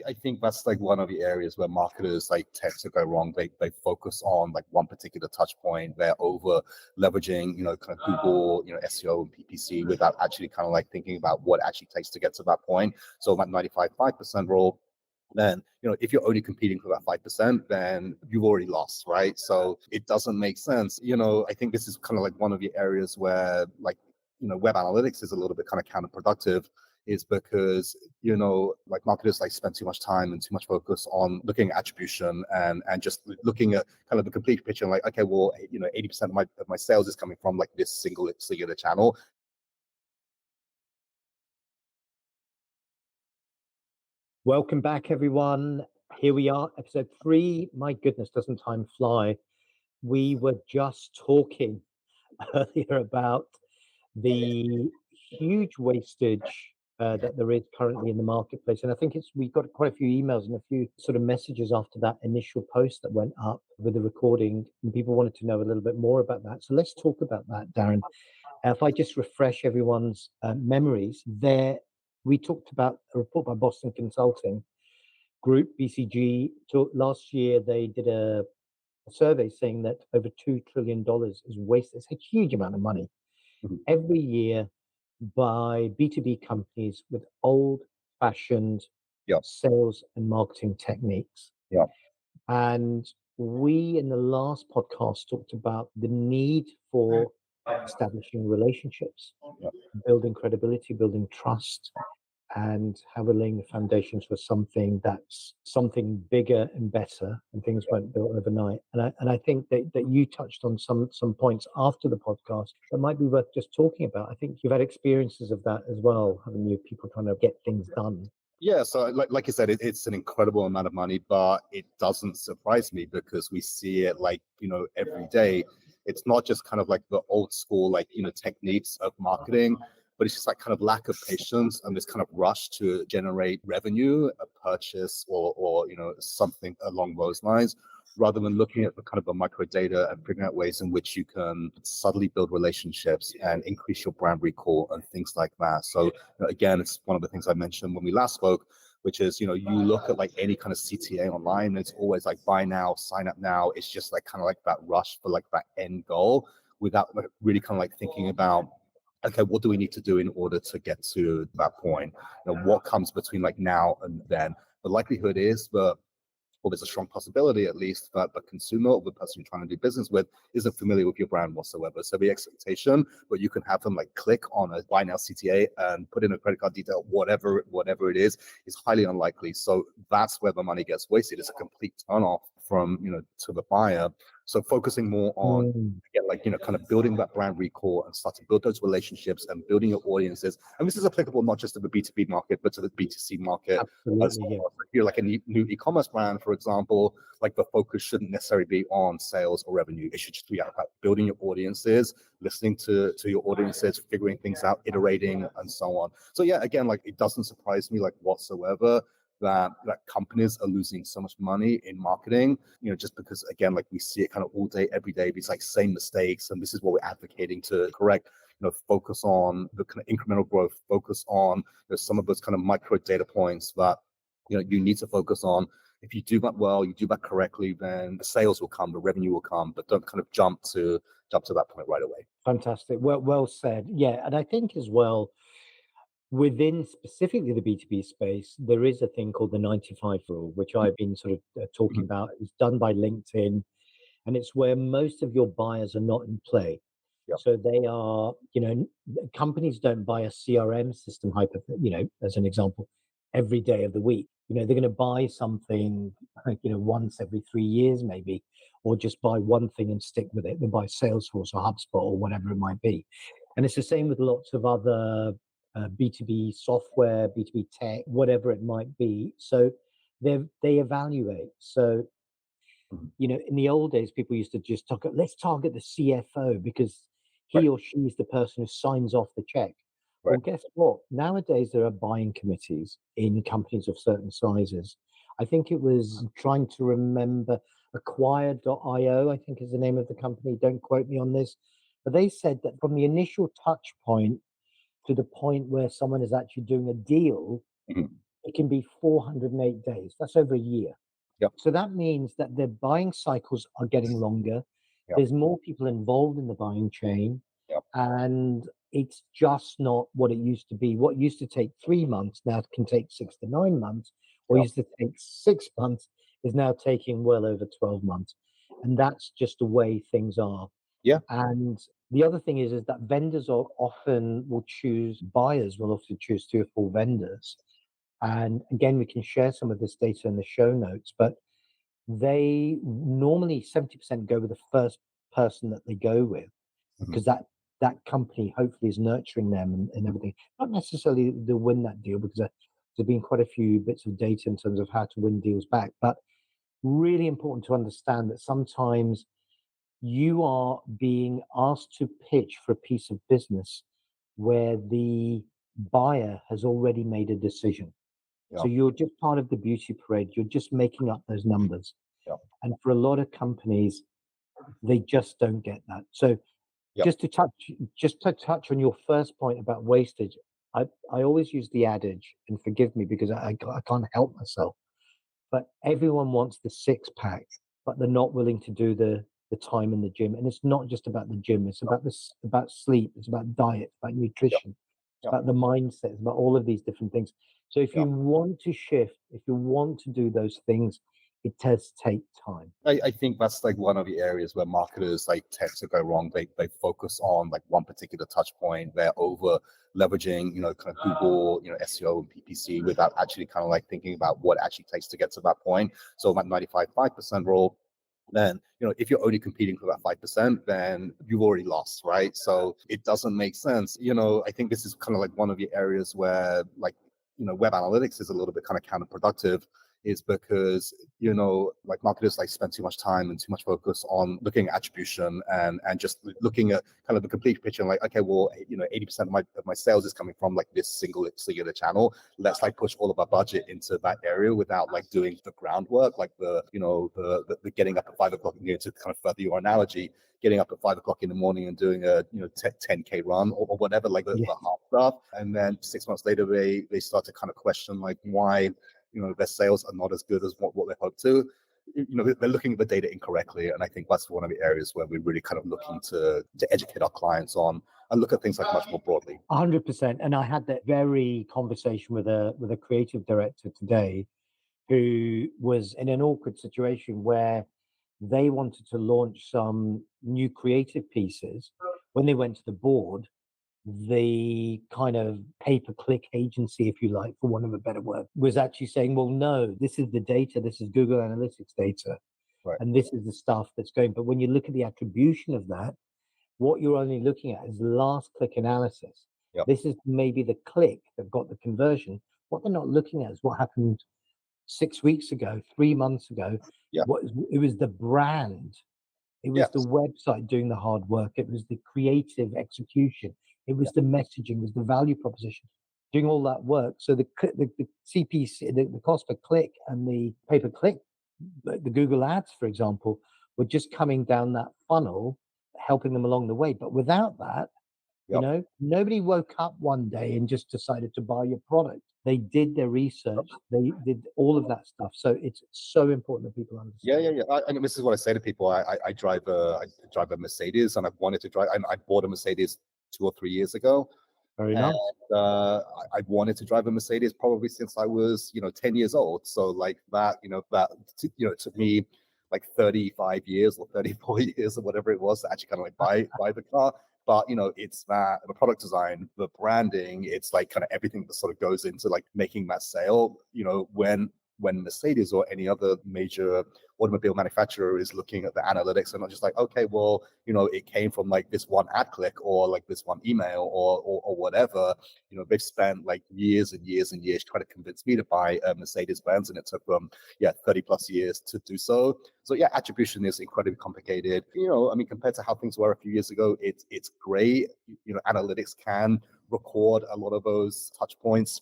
I think that's like one of the areas where marketers like tend to go wrong. They focus on like one particular touch point. They're over leveraging, kind of Google, SEO and PPC without actually kind of like thinking about what it actually takes to get to that point. So that 95.5% rule, then if you're only competing for that 5%, then you've already lost, right? So it doesn't make sense. I think this is kind of like one of the areas where like web analytics is a little bit kind of counterproductive, is because like marketers like spend too much time and too much focus on looking at attribution and just looking at kind of the complete picture, and like, okay, well, 80% of my sales is coming from like this singular channel. Welcome back, everyone. Here we are, episode 3. My goodness, doesn't time fly? We were just talking earlier about the huge wastage that there is currently in the marketplace. And I think we got quite a few emails and a few sort of messages after that initial post that went up with the recording. And people wanted to know a little bit more about that. So let's talk about that, Darren. If I just refresh everyone's memories, we talked about a report by Boston Consulting Group, BCG. Last year, they did a survey saying that over $2 trillion is wasted. It's a huge amount of money every year by B2B companies with old-fashioned sales and marketing techniques. Yeah. And we, in the last podcast, talked about the need for establishing relationships, building credibility, building trust, and how we're laying the foundations for something that's something bigger and better, and things weren't built overnight. And I think that you touched on some points after the podcast that might be worth just talking about. I think you've had experiences of that as well, haven't you? People trying to get things done. Yeah, so like you said, it's an incredible amount of money, but it doesn't surprise me because we see it like, every day. It's not just kind of like the old school, like, techniques of marketing, but it's just like kind of lack of patience and this kind of rush to generate revenue, a purchase, or something along those lines, rather than looking at the kind of the micro data and figuring out ways in which you can subtly build relationships and increase your brand recall and things like that. So again, it's one of the things I mentioned when we last spoke, which is, you look at like any kind of CTA online, and it's always like buy now, sign up now. It's just like kind of like that rush for like that end goal without like really kind of like thinking about, okay, what do we need to do in order to get to that point? What comes between like now and then? The likelihood is that, well, there's a strong possibility at least that the consumer or the person you're trying to do business with isn't familiar with your brand whatsoever. So the expectation that you can have them like click on a buy now CTA and put in a credit card detail, whatever it is highly unlikely. So that's where the money gets wasted. It's a complete turnoff from, to the buyer. So focusing more on kind of building that brand recall and start to build those relationships and building your audiences. And this is applicable not just to the B2B market, but to the B2C market. Absolutely, as well. Yeah. If you're like a new e-commerce brand, for example, like the focus shouldn't necessarily be on sales or revenue. It should just be about building your audiences, listening to your audiences, figuring things out, iterating, and so on. So yeah, again, like it doesn't surprise me like whatsoever that companies are losing so much money in marketing, just because, again, like we see it kind of all day, every day, these like same mistakes. And this is what we're advocating to correct, focus on the kind of incremental growth, focus on some of those kind of micro data points that, you need to focus on. If you do that well, you do that correctly, then the sales will come, the revenue will come, but don't kind of jump to that point right away. Fantastic. Well said. Yeah. And I think as well, within specifically the B2B space, there is a thing called the 95 rule, which I've been sort of talking about. It's done by LinkedIn, and it's where most of your buyers are not in play. Yep. So they are, companies don't buy a CRM system, as an example, every day of the week. They're going to buy something, once every 3 years maybe, or just buy one thing and stick with it. They buy Salesforce or HubSpot or whatever it might be. And it's the same with lots of other B2B software, B2B tech, whatever it might be. So they evaluate. So, in the old days, people used to just let's target the CFO because he or she is the person who signs off the check. Right. Well, guess what? Nowadays, there are buying committees in companies of certain sizes. I think it was, trying to remember, Acquire.io, I think is the name of the company. Don't quote me on this. But they said that from the initial touch point to the point where someone is actually doing a deal, it can be 408 days. That's over a year. Yep. So that means that their buying cycles are getting longer. Yep. There's more people involved in the buying chain, Yep. and it's just not what it used to be. What used to take 3 months now can take 6 to 9 months, or Yep. used to take 6 months is now taking well over 12 months. And that's just the way things are. Yeah. And the other thing is that vendors are often will choose, buyers will often choose 3 or 4 vendors. And again, we can share some of this data in the show notes, but they normally 70% go with the first person that they go with, because that company hopefully is nurturing them and everything. Not necessarily they'll win that deal, because there've been quite a few bits of data in terms of how to win deals back. But really important to understand that sometimes you are being asked to pitch for a piece of business where the buyer has already made a decision. So Yep. you're just part of the beauty parade. You're just making up those numbers. Yep. And for a lot of companies, they just don't get that. So Yep. just to touch on your first point about wastage, I always use the adage, and forgive me because I can't help myself, but everyone wants the six pack, but they're not willing to do the time in the gym. And it's not just about the gym. It's about this, about sleep. It's about diet, about Yep. nutrition, it's Yep. about the mindset, it's about all of these different things. So if you Yep. want to shift, if you want to do those things, it does take time. I think that's like one of the areas where marketers like tend to go wrong. They focus on like one particular touch point. They're over leveraging, kind of Google, SEO and PPC without actually kind of like thinking about what it actually takes to get to that point. So that 95.5% rule, then if you're only competing for that 5%, then you've already lost, right? So it doesn't make sense. I think this is kind of like one of the areas where like web analytics is a little bit kind of counterproductive, is because like marketers like spend too much time and too much focus on looking at attribution and just looking at kind of the complete picture and like, okay, well 80% of my sales is coming from like this singular channel. Let's like push all of our budget into that area without like doing the groundwork, like the getting up at 5 o'clock, to kind of further your analogy, getting up at 5 o'clock in the morning and doing a 10K run or whatever, like the hard stuff. And then 6 months later they start to kind of question like why their sales are not as good as what they hope to. They're looking at the data incorrectly, and I think that's one of the areas where we're really kind of looking to educate our clients on and look at things like much more broadly. 100%. And I had that very conversation with a creative director today, who was in an awkward situation where they wanted to launch some new creative pieces. When they went to the board, the kind of pay-per-click agency, if you like, for want of a better word, was actually saying, well, no, this is the data, this is Google Analytics data, Right. and this is the stuff that's going. But when you look at the attribution of that, what you're only looking at is last click analysis. Yep. This is maybe the click that got the conversion. What they're not looking at is what happened 6 weeks ago, 3 months ago. Yeah. It was the brand. It was the Yes. website doing the hard work. It was the creative execution. It was the messaging. It was the value proposition, doing all that work. So the CPC, the cost per click, and the pay per click, the Google Ads, for example, were just coming down that funnel, helping them along the way. But without that, Yep. nobody woke up one day and just decided to buy your product. They did their research. They did all of that stuff. So it's so important that people understand. Yeah. And this is what I say to people. I drive a Mercedes, and I've wanted to drive. I bought a Mercedes 2 or 3 years ago. Very And nice. I wanted to drive a Mercedes probably since I was 10 years old. So like that, it took me like 35 years or 34 years or whatever it was to actually kind of like buy the car. But it's that the product design, the branding, it's like kind of everything that sort of goes into like making that sale. When Mercedes or any other major automobile manufacturer is looking at the analytics, and not just like, okay, well, it came from like this one ad click or like this one email or whatever. They've spent like years and years and years trying to convince me to buy a Mercedes Benz, and it took them 30 plus years to do so. So attribution is incredibly complicated. I mean, compared to how things were a few years ago, it's great. Analytics can record a lot of those touch points.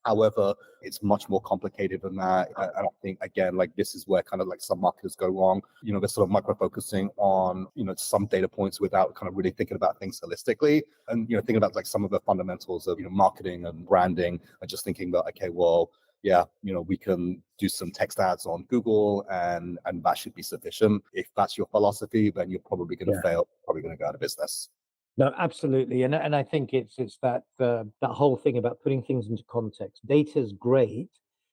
However, it's much more complicated than that. And I think, again, like this is where kind of like some marketers go wrong. They're sort of micro-focusing on, some data points without kind of really thinking about things holistically. And, thinking about like some of the fundamentals of, marketing and branding, and just thinking about, okay, well, yeah, we can do some text ads on Google and that should be sufficient. If that's your philosophy, then you're probably going to fail, probably going to go out of business. No, absolutely, and I think it's that that whole thing about putting things into context. Data is great,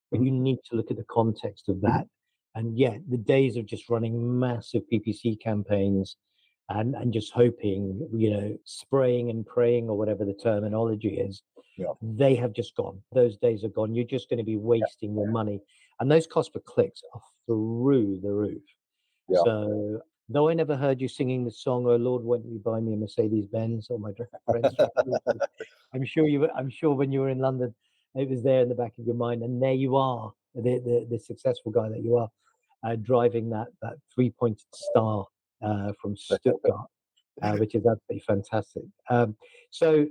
but you need to look at the context of that. And yeah, the days of just running massive PPC campaigns and just hoping, spraying and praying or whatever the terminology is, Yeah. they have just gone. Those days are gone. You're just going to be wasting your money, and those cost per clicks are through the roof. Yeah. So, though I never heard you singing the song, "Oh Lord, won't you buy me a Mercedes Benz?" or my friends, I'm sure when you were in London, it was there in the back of your mind, and there you are, the successful guy that you are, driving that 3-pointed star from Stuttgart, which is absolutely fantastic. So.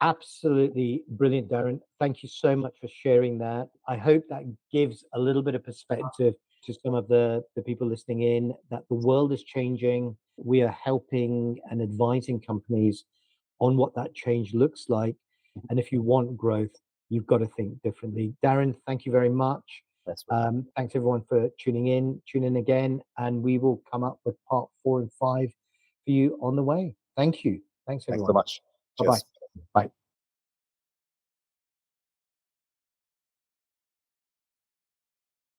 Absolutely brilliant, Darren. Thank you so much for sharing that. I hope that gives a little bit of perspective to some of the people listening in, that the world is changing. We are helping and advising companies on what that change looks like. And if you want growth, you've got to think differently. Darren, thank you very much. Thanks everyone for tuning in. Tune in again, and we will come up with part 4 and 5 for you on the way. Thank you. Thanks everyone. Thanks so much. Bye-bye. Bye.